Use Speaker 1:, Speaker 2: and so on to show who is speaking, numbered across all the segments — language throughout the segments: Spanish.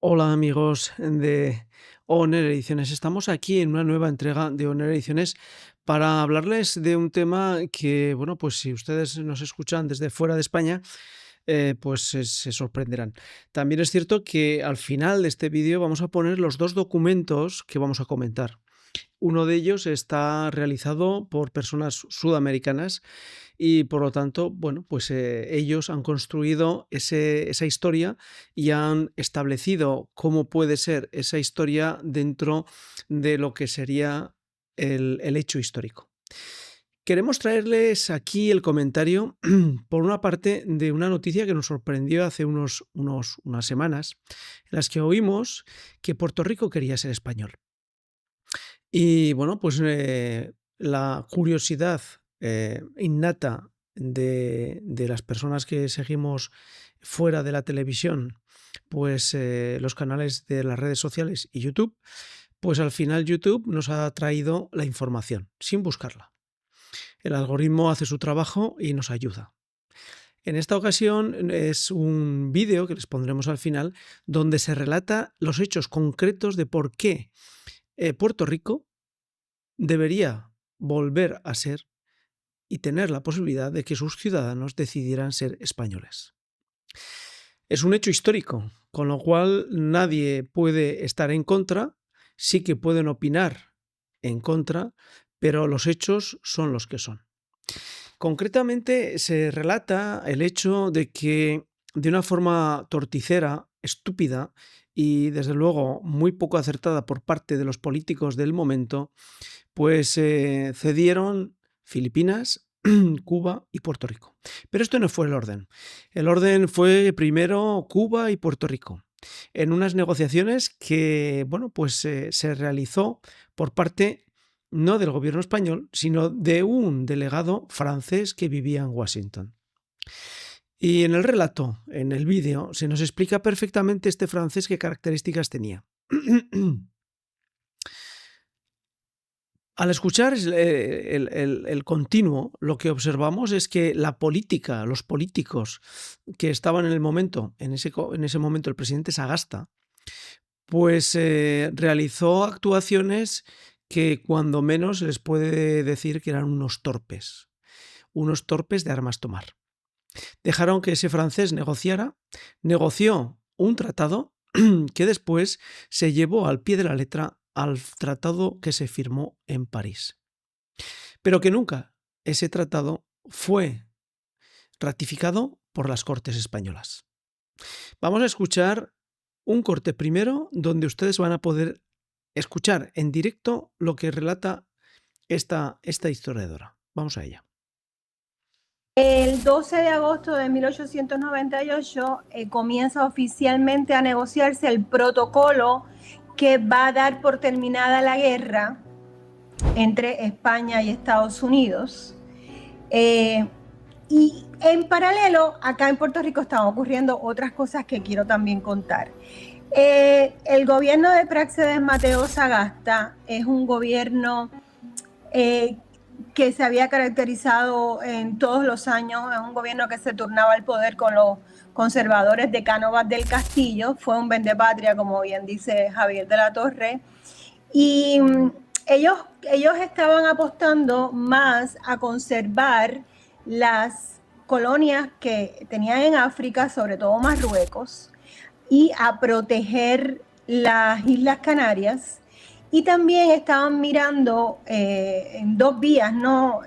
Speaker 1: Hola amigos de Oner Ediciones. Estamos aquí en una nueva entrega de Oner Ediciones para hablarles de un tema que, bueno, pues si ustedes nos escuchan desde fuera de España, pues se sorprenderán. También es cierto que al final de este vídeo vamos a poner los dos documentos que vamos a comentar. Uno de ellos está realizado por personas sudamericanas y por lo tanto, bueno, pues ellos han construido esa historia y han establecido cómo puede ser esa historia dentro de lo que sería el hecho histórico. Queremos traerles aquí el comentario, por una parte, de una noticia que nos sorprendió hace unas semanas, en las que oímos que Puerto Rico quería ser español. Y bueno, pues la curiosidad innata de las personas que seguimos fuera de la televisión, pues los canales de las redes sociales y YouTube, pues al final YouTube nos ha traído la información sin buscarla. El algoritmo hace su trabajo y nos ayuda. En esta ocasión es un vídeo que les pondremos al final donde se relata los hechos concretos de por qué Puerto Rico debería volver a ser y tener la posibilidad de que sus ciudadanos decidieran ser españoles. Es un hecho histórico, con lo cual nadie puede estar en contra, sí que pueden opinar en contra, pero los hechos son los que son. Concretamente se relata el hecho de que de una forma torticera, estúpida y desde luego muy poco acertada por parte de los políticos del momento, pues cedieron Filipinas, Cuba y Puerto Rico. Pero esto no fue el orden. El orden fue primero Cuba y Puerto Rico, en unas negociaciones que, bueno, pues se realizó por parte no del gobierno español, sino de un delegado francés que vivía en Washington. Y en el relato, en el vídeo, se nos explica perfectamente este francés qué características tenía. Al escuchar el continuo, lo que observamos es que la política, los políticos que estaban en el momento, en ese momento el presidente Sagasta, pues realizó actuaciones que cuando menos se les puede decir que eran unos torpes de armas tomar. Dejaron que ese francés negociara, negoció un tratado que después se llevó al pie de la letra al tratado que se firmó en París. Pero que nunca ese tratado fue ratificado por las Cortes españolas. Vamos a escuchar un corte primero donde ustedes van a poder escuchar en directo lo que relata esta historiadora. Vamos a ella.
Speaker 2: El 12 de agosto de 1898 comienza oficialmente a negociarse el protocolo que va a dar por terminada la guerra entre España y Estados Unidos. Y en paralelo, acá en Puerto Rico están ocurriendo otras cosas que quiero también contar. El gobierno de Práxedes Mateo Sagasta es un gobierno que se había caracterizado en todos los años, es un gobierno que se turnaba al poder con los conservadores de Cánovas del Castillo, fue un vendepatria, como bien dice Javier de la Torre, y ellos estaban apostando más a conservar las colonias que tenían en África, sobre todo Marruecos, y a proteger las Islas Canarias. Y también estaban mirando en dos vías, ¿no?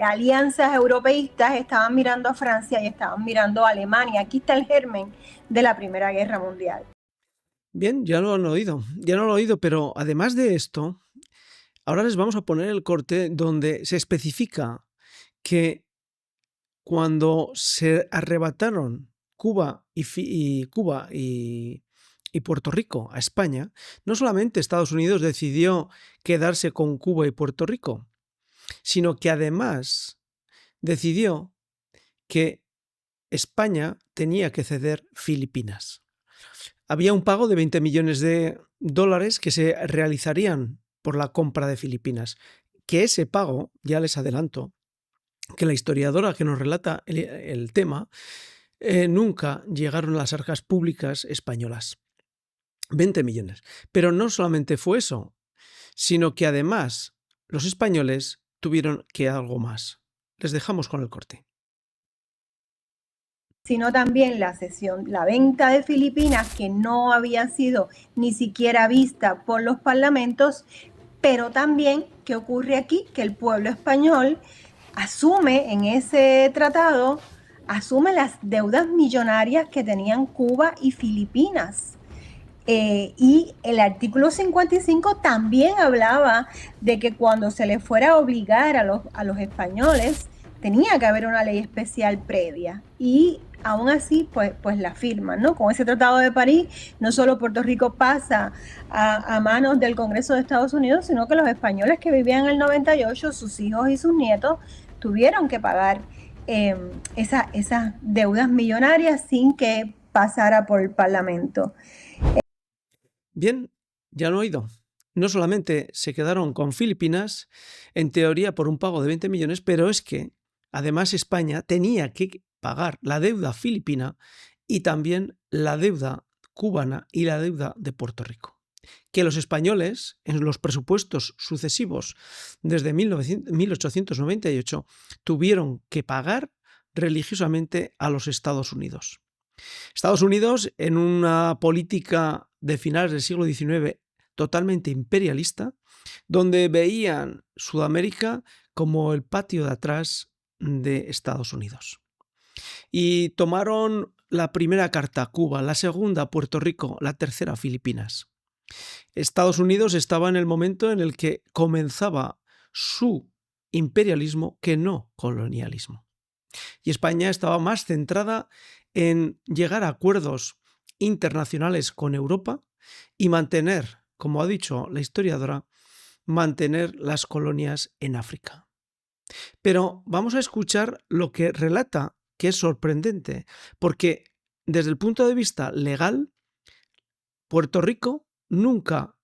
Speaker 2: Alianzas europeístas, estaban mirando a Francia y estaban mirando a Alemania. Aquí está el germen de la Primera Guerra Mundial.
Speaker 1: Bien, ya lo han oído, pero además de esto, ahora les vamos a poner el corte donde se especifica que cuando se arrebataron Cuba y Puerto Rico a España, no solamente Estados Unidos decidió quedarse con Cuba y Puerto Rico, sino que además decidió que España tenía que ceder Filipinas. Había un pago de 20 millones de dólares que se realizarían por la compra de Filipinas, que ese pago, ya les adelanto, que la historiadora que nos relata el tema, nunca llegaron a las arcas públicas españolas. 20 millones. Pero no solamente fue eso, sino que además los españoles tuvieron que algo más. Les dejamos con el corte.
Speaker 2: Sino también la venta de Filipinas, que no había sido ni siquiera vista por los parlamentos, pero también, ¿qué ocurre aquí? Que el pueblo español asume en ese tratado, asume las deudas millonarias que tenían Cuba y Filipinas. Y el artículo 55 también hablaba de que cuando se les fuera a obligar a los españoles, tenía que haber una ley especial previa. Y aún así, pues la firman, ¿no? Con ese Tratado de París, no solo Puerto Rico pasa a manos del Congreso de Estados Unidos, sino que los españoles que vivían en el 98, sus hijos y sus nietos, tuvieron que pagar esas deudas millonarias sin que pasara por el Parlamento.
Speaker 1: Bien, ya lo he oído. No solamente se quedaron con Filipinas, en teoría por un pago de 20 millones, pero es que además España tenía que pagar la deuda filipina y también la deuda cubana y la deuda de Puerto Rico. Que los españoles, en los presupuestos sucesivos desde 1898, tuvieron que pagar religiosamente a los Estados Unidos. Estados Unidos, en una política de finales del siglo XIX totalmente imperialista, donde veían Sudamérica como el patio de atrás de Estados Unidos. Y tomaron la primera carta a Cuba, la segunda a Puerto Rico, la tercera a Filipinas. Estados Unidos estaba en el momento en el que comenzaba su imperialismo que no colonialismo. Y España estaba más centrada en llegar a acuerdos internacionales con Europa y mantener, como ha dicho la historiadora, mantener las colonias en África. Pero vamos a escuchar lo que relata, que es sorprendente, porque desde el punto de vista legal, Puerto Rico nunca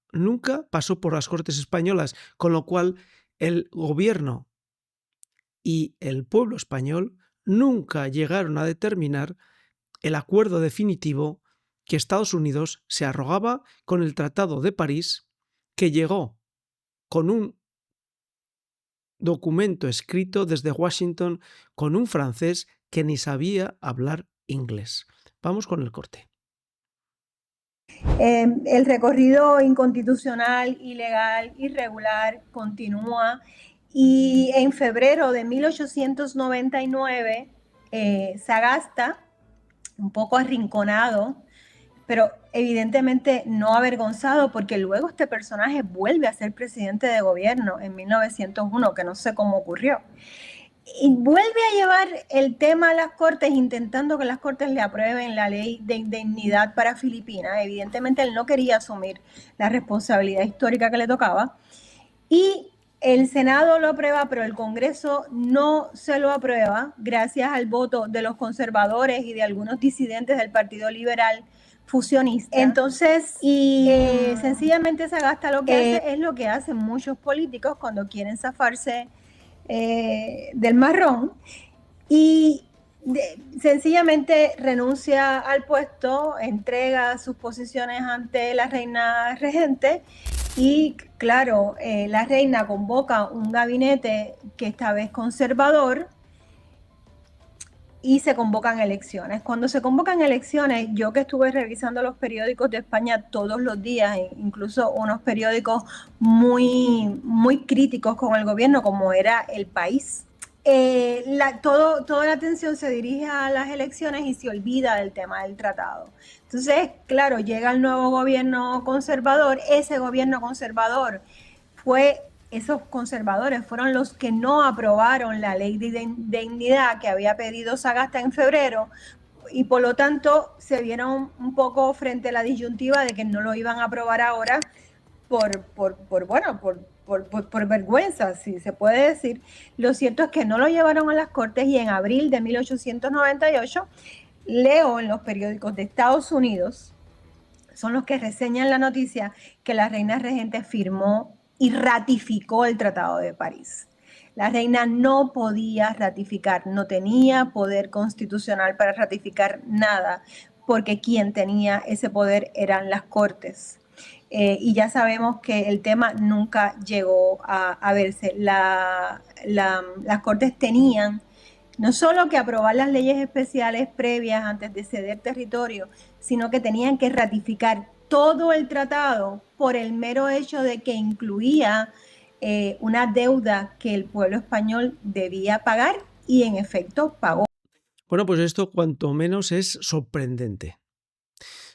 Speaker 1: pasó por las Cortes españolas, con lo cual el gobierno y el pueblo español nunca llegaron a determinar el acuerdo definitivo que Estados Unidos se arrogaba con el Tratado de París, que llegó con un documento escrito desde Washington con un francés que ni sabía hablar inglés. Vamos con el corte.
Speaker 2: El recorrido inconstitucional, ilegal, irregular continúa y en febrero de 1899 Sagasta, un poco arrinconado, pero evidentemente no avergonzado, porque luego este personaje vuelve a ser presidente de gobierno en 1901, que no sé cómo ocurrió. Y vuelve a llevar el tema a las Cortes, intentando que las Cortes le aprueben la ley de indemnidad para Filipinas. Evidentemente él no quería asumir la responsabilidad histórica que le tocaba. Y el Senado lo aprueba, pero el Congreso no se lo aprueba, gracias al voto de los conservadores y de algunos disidentes del Partido Liberal fusionista. Entonces, sencillamente Sagasta lo que hace es lo que hacen muchos políticos cuando quieren zafarse del marrón, y sencillamente renuncia al puesto, entrega sus posiciones ante la reina regente y claro, la reina convoca un gabinete que esta vez conservador y se convocan elecciones. Cuando se convocan elecciones, yo que estuve revisando los periódicos de España todos los días, incluso unos periódicos muy críticos con el gobierno, como era El País, toda la atención se dirige a las elecciones y se olvida del tema del tratado. Entonces, claro, llega el nuevo gobierno conservador. Ese gobierno conservador esos conservadores fueron los que no aprobaron la ley de indemnidad que había pedido Sagasta en febrero, y por lo tanto se vieron un poco frente a la disyuntiva de que no lo iban a aprobar ahora por vergüenza, si se puede decir. Lo cierto es que no lo llevaron a las Cortes, y en abril de 1898 leo en los periódicos de Estados Unidos, son los que reseñan la noticia, que la reina regente firmó y ratificó el Tratado de París. La reina no podía ratificar, no tenía poder constitucional para ratificar nada, porque quien tenía ese poder eran las Cortes. Y ya sabemos que el tema nunca llegó a verse. Las Cortes tenían no solo que aprobar las leyes especiales previas antes de ceder territorio, sino que tenían que ratificar todo el tratado por el mero hecho de que incluía una deuda que el pueblo español debía pagar, y en efecto pagó.
Speaker 1: Bueno, pues esto cuanto menos es sorprendente.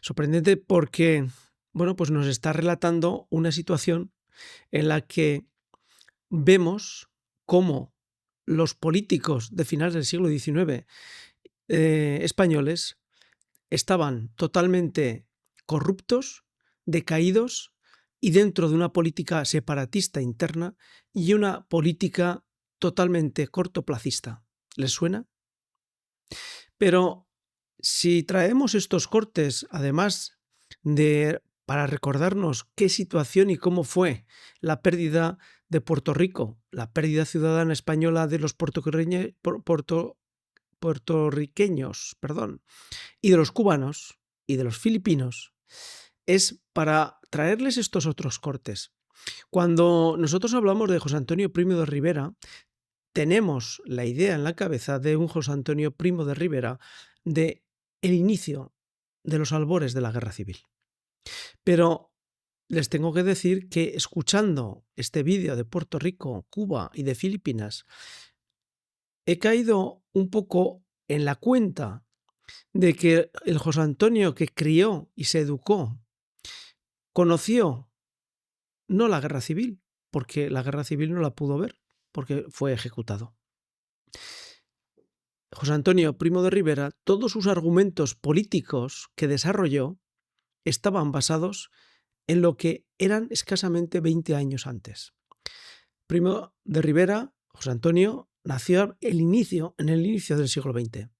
Speaker 1: Sorprendente porque, bueno, pues nos está relatando una situación en la que vemos cómo los políticos de finales del siglo XIX españoles estaban totalmente corruptos, decaídos y dentro de una política separatista interna y una política totalmente cortoplacista. ¿Les suena? Pero si traemos estos cortes, además de para recordarnos qué situación y cómo fue la pérdida de Puerto Rico, la pérdida ciudadana española de los puertorriqueños, y de los cubanos y de los filipinos, es para traerles estos otros cortes. Cuando nosotros hablamos de José Antonio Primo de Rivera, tenemos la idea en la cabeza de un José Antonio Primo de Rivera de el inicio de los albores de la Guerra Civil. Pero les tengo que decir que escuchando este vídeo de Puerto Rico, Cuba y de Filipinas, he caído un poco en la cuenta de que el José Antonio que crió y se educó conoció no la Guerra Civil, porque la Guerra Civil no la pudo ver, porque fue ejecutado. José Antonio Primo de Rivera, todos sus argumentos políticos que desarrolló estaban basados en lo que eran escasamente 20 años antes. Primo de Rivera, José Antonio, nació en el inicio del siglo XX.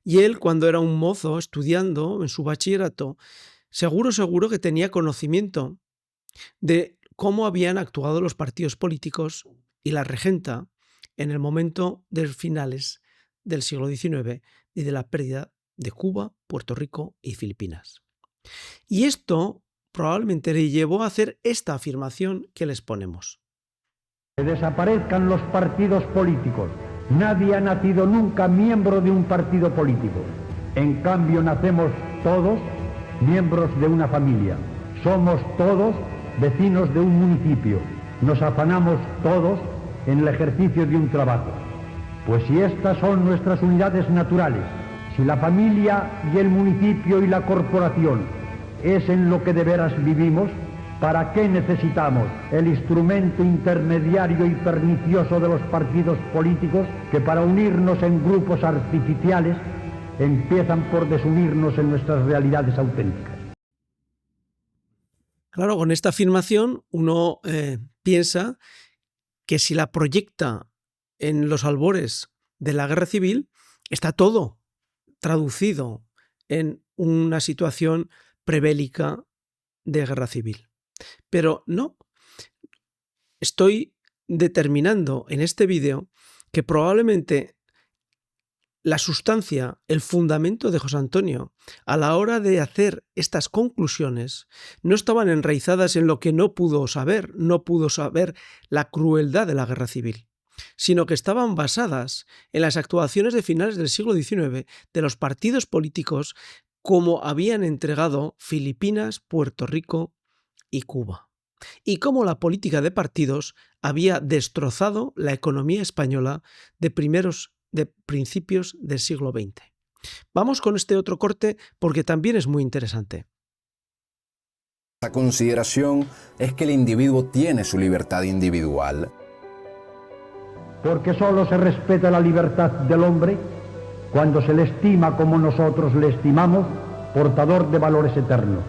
Speaker 1: Y él, cuando era un mozo estudiando en su bachillerato, seguro que tenía conocimiento de cómo habían actuado los partidos políticos y la regenta en el momento de finales del siglo XIX y de la pérdida de Cuba, Puerto Rico y Filipinas. Y esto probablemente le llevó a hacer esta afirmación que les ponemos.
Speaker 3: Que desaparezcan los partidos políticos. Nadie ha nacido nunca miembro de un partido político. En cambio, nacemos todos miembros de una familia. Somos todos vecinos de un municipio. Nos afanamos todos en el ejercicio de un trabajo. Pues si estas son nuestras unidades naturales, si la familia y el municipio y la corporación es en lo que de veras vivimos, ¿para qué necesitamos el instrumento intermediario y pernicioso de los partidos políticos que para unirnos en grupos artificiales empiezan por desunirnos en nuestras realidades auténticas?
Speaker 1: Claro, con esta afirmación uno piensa que si la proyecta en los albores de la Guerra Civil, está todo traducido en una situación prebélica de guerra civil. Pero no, estoy determinando en este vídeo que probablemente la sustancia, el fundamento de José Antonio a la hora de hacer estas conclusiones no estaban enraizadas en lo que no pudo saber la crueldad de la guerra civil, sino que estaban basadas en las actuaciones de finales del siglo XIX de los partidos políticos como habían entregado Filipinas, Puerto Rico y Cuba, y cómo la política de partidos había destrozado la economía española de principios del siglo XX. Vamos con este otro corte porque también es muy interesante.
Speaker 4: La consideración es que el individuo tiene su libertad individual.
Speaker 3: Porque solo se respeta la libertad del hombre cuando se le estima como nosotros le estimamos, portador de valores eternos.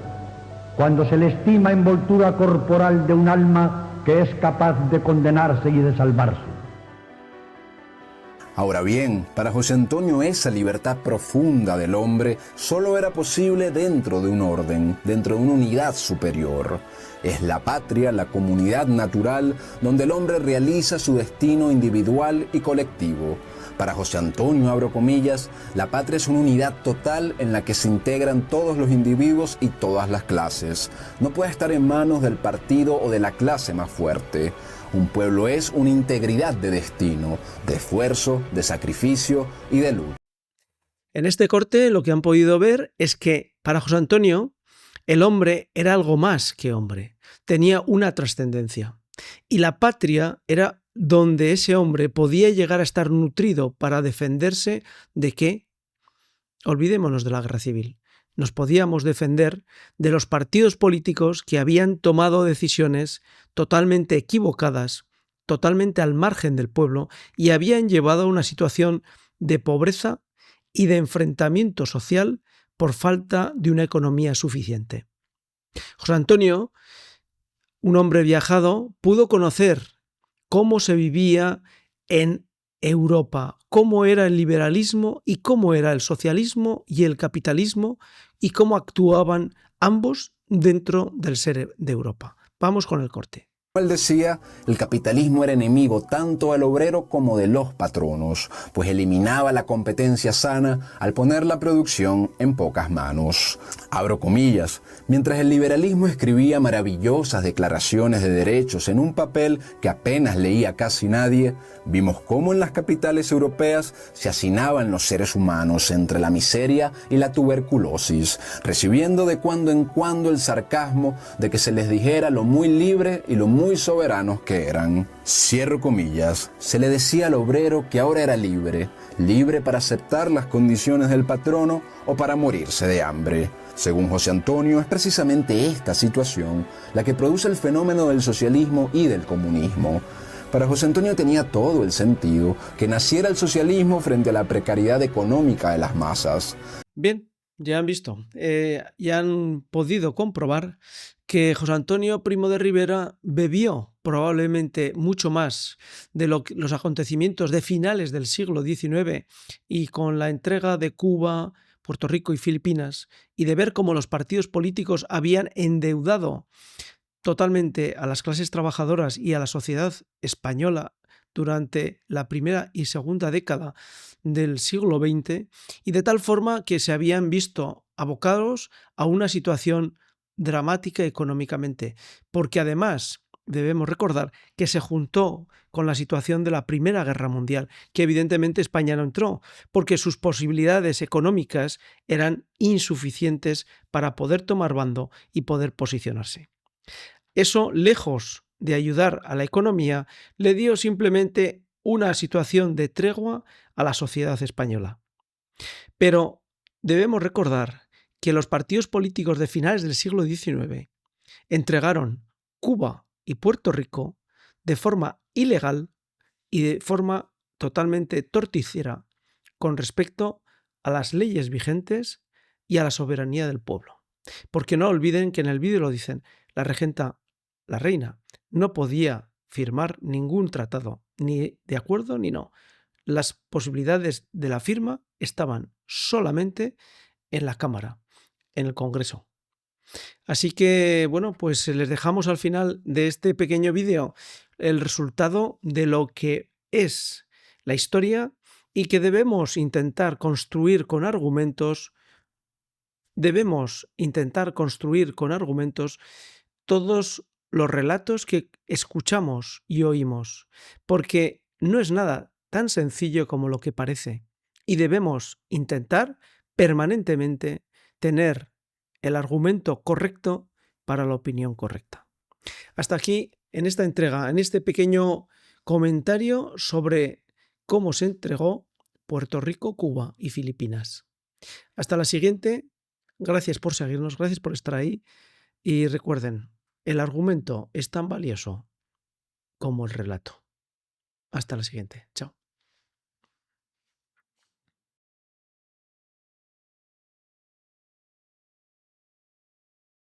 Speaker 3: Cuando se le estima envoltura corporal de un alma que es capaz de condenarse y de salvarse.
Speaker 4: Ahora bien, para José Antonio esa libertad profunda del hombre solo era posible dentro de un orden, dentro de una unidad superior. Es la patria, la comunidad natural, donde el hombre realiza su destino individual y colectivo. Para José Antonio, abro comillas, la patria es una unidad total en la que se integran todos los individuos y todas las clases. No puede estar en manos del partido o de la clase más fuerte. Un pueblo es una integridad de destino, de esfuerzo, de sacrificio y de lucha.
Speaker 1: En este corte lo que han podido ver es que para José Antonio el hombre era algo más que hombre, tenía una trascendencia. Y la patria era donde ese hombre podía llegar a estar nutrido para defenderse de qué. Olvidémonos de la guerra civil. Nos podíamos defender de los partidos políticos que habían tomado decisiones totalmente equivocadas, totalmente al margen del pueblo y habían llevado a una situación de pobreza y de enfrentamiento social por falta de una economía suficiente. José Antonio, un hombre viajado, pudo conocer cómo se vivía en Europa, cómo era el liberalismo y cómo era el socialismo y el capitalismo y cómo actuaban ambos dentro del ser de Europa. Vamos con el corte.
Speaker 4: Él decía, el capitalismo era enemigo tanto del obrero como de los patronos, pues eliminaba la competencia sana al poner la producción en pocas manos. Abro comillas, mientras el liberalismo escribía maravillosas declaraciones de derechos en un papel que apenas leía casi nadie, vimos cómo en las capitales europeas se hacinaban los seres humanos entre la miseria y la tuberculosis, recibiendo de cuando en cuando el sarcasmo de que se les dijera lo muy libre y lo muy soberanos que eran. Cierro comillas, se le decía al obrero que ahora era libre, libre para aceptar las condiciones del patrono o para morirse de hambre. Según José Antonio, es precisamente esta situación la que produce el fenómeno del socialismo y del comunismo. Para José Antonio tenía todo el sentido que naciera el socialismo frente a la precariedad económica de las masas.
Speaker 1: Bien, ya han visto, ya han podido comprobar que José Antonio Primo de Rivera bebió probablemente mucho más de los acontecimientos de finales del siglo XIX y con la entrega de Cuba, Puerto Rico y Filipinas, y de ver cómo los partidos políticos habían endeudado totalmente a las clases trabajadoras y a la sociedad española durante la primera y segunda década del siglo XX, y de tal forma que se habían visto abocados a una situación dramática económicamente, porque además debemos recordar que se juntó con la situación de la Primera Guerra Mundial, que evidentemente España no entró, porque sus posibilidades económicas eran insuficientes para poder tomar bando y poder posicionarse. Eso, lejos de ayudar a la economía, le dio simplemente una situación de tregua a la sociedad española. Pero debemos recordar que los partidos políticos de finales del siglo XIX entregaron Cuba y Puerto Rico de forma ilegal y de forma totalmente torticera con respecto a las leyes vigentes y a la soberanía del pueblo. Porque no olviden que en el vídeo lo dicen, la regenta, la reina, no podía firmar ningún tratado, ni de acuerdo ni no. Las posibilidades de la firma estaban solamente en la Cámara, en el Congreso. Así que, bueno, pues les dejamos al final de este pequeño vídeo el resultado de lo que es la historia y que debemos intentar construir con argumentos. Debemos intentar construir con argumentos todos los relatos que escuchamos y oímos, porque no es nada tan sencillo como lo que parece y debemos intentar permanentemente tener el argumento correcto para la opinión correcta. Hasta aquí en esta entrega, en este pequeño comentario sobre cómo se entregó Puerto Rico, Cuba y Filipinas. Hasta la siguiente. Gracias por seguirnos, gracias por estar ahí y recuerden, el argumento es tan valioso como el relato. Hasta la siguiente. Chao.